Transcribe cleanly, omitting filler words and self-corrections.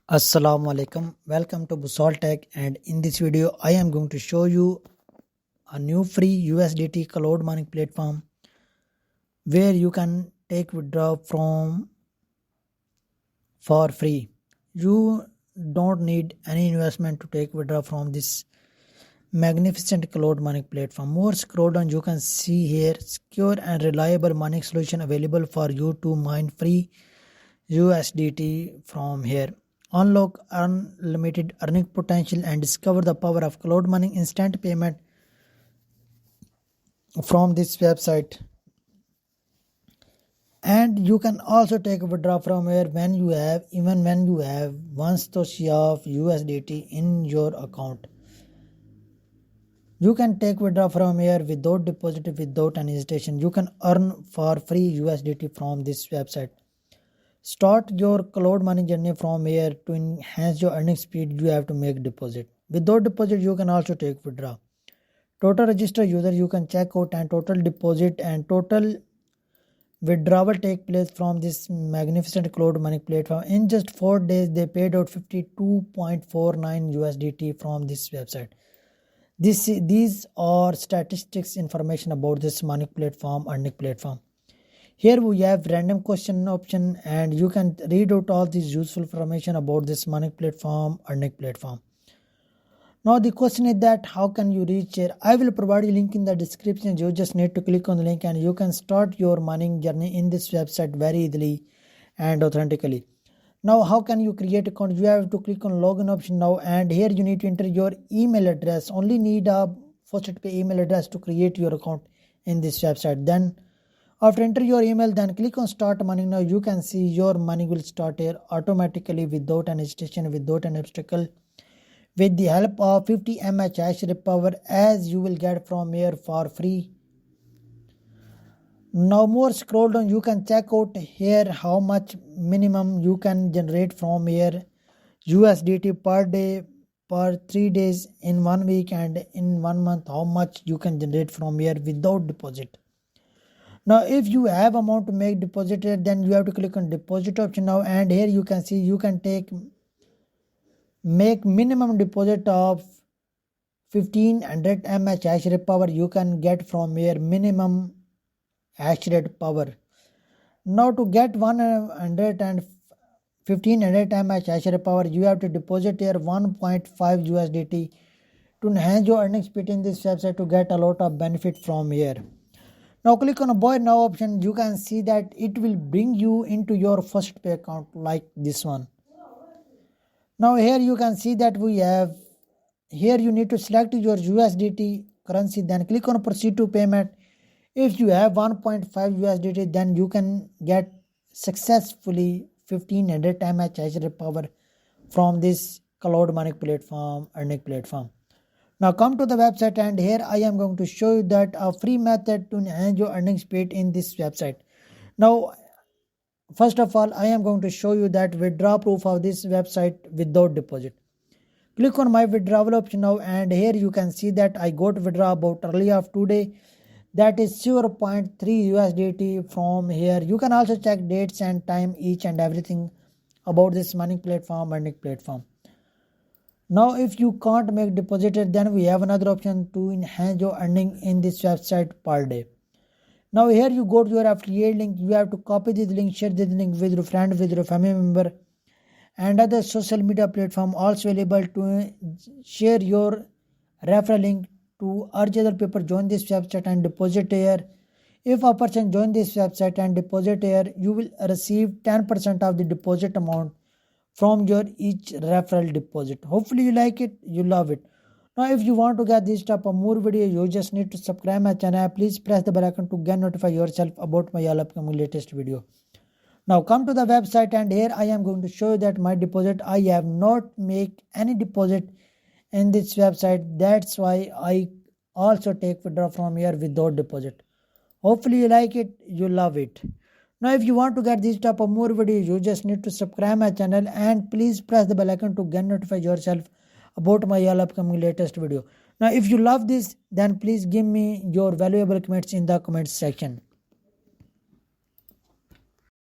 Assalamu alaikum. Welcome to Bosal Tech, and in this video I am going to show you a new free USDT cloud mining platform where you can take withdraw from for free. You don't need any investment to take withdraw from this magnificent cloud mining platform. More scroll down, you can see here secure and reliable mining solution available for you to mine free USDT from here. Unlock unlimited earning potential and discover the power of cloud mining. Instant payment from this website, and you can also take a withdraw from here when you have 1 Satoshi of USDT in your account. You can take withdraw from here without deposit, without any hesitation. You can earn for free USDT from this website. Start your cloud mining journey from here. To enhance your earning speed, you have to make deposit. Without deposit, you can also take withdraw. Total registered user you can check out, and total deposit and total withdrawal take place from this magnificent cloud mining platform. In just 4 days, they paid out 52.49 USDT from this website. These are statistics information about this mining platform, earning platform. Here we have random question option, and you can read out all this useful information about this mining platform, earning platform. Now the question is that how can you reach here? I will provide a link in the description. You just need to click on the link and you can start your mining journey in this website very easily and authentically. Now how can you create account? You have to click on login option now, and here you need to enter your email address. Only need a first pay email address to create your account in this website. Then after enter your email, then click on start mining. Now you can see your money will start here automatically without any hesitation, without any obstacle, with the help of 50 mAh hash rate power, as you will get from here for free. Now more scroll down, you can check out here how much minimum you can generate from here USDT per day, per 3 days, in 1 week, and in 1 month, how much you can generate from here without deposit. Now if you have amount to make deposit, then you have to click on deposit option now, and here you can see you can make minimum deposit of 1500 mAh hash rate power. You can get from here minimum hash rate power. Now to get 100 and 1500 mAh hash rate power, you have to deposit here 1.5 USDT to enhance your earning speed in this website to get a lot of benefit from here. Now click on a buy now option. You can see that it will bring you into your first pay account like this one. Now here you can see that we have here you need to select your USDT currency, then click on proceed to payment. If you have 1.5 USDT, then you can get successfully 1500 mAh hash rate power from this cloud mining platform, earning platform. Now come to the website, and here I am going to show you that a free method to enhance your earning speed in this website. Now first of all, I am going to show you that withdraw proof of this website without deposit. Click on my withdrawal option now, and here you can see that I got withdraw about early of today, that is 0.3 USDT from here. You can also check dates and time, each and everything about this mining platform, earning platform. Now if you can't make deposit, then we have another option to enhance your earning in this website per day. Now here you go to your affiliate link. You have to copy this link, share this link with your friend, with your family member, and other social media platform also available to share your referral link to urge other people join this website and deposit here. If a person join this website and deposit here, you will receive 10% of the deposit amount from your each referral deposit. Hopefully you like it, you love it. Now if you want to get this type of more video, you just need to subscribe my channel. Please press the bell icon to get notify yourself about my all upcoming latest video. Now come to the website, and here I am going to show you that my deposit. I have not make any deposit in this website. That's why I also take withdraw from here without deposit. Hopefully you like it, you love it. Now if you want to get this type of more videos, you just need to subscribe my channel, and please press the bell icon to get notify yourself about my all upcoming latest video. Now if you love this, then please give me your valuable comments in the comments section.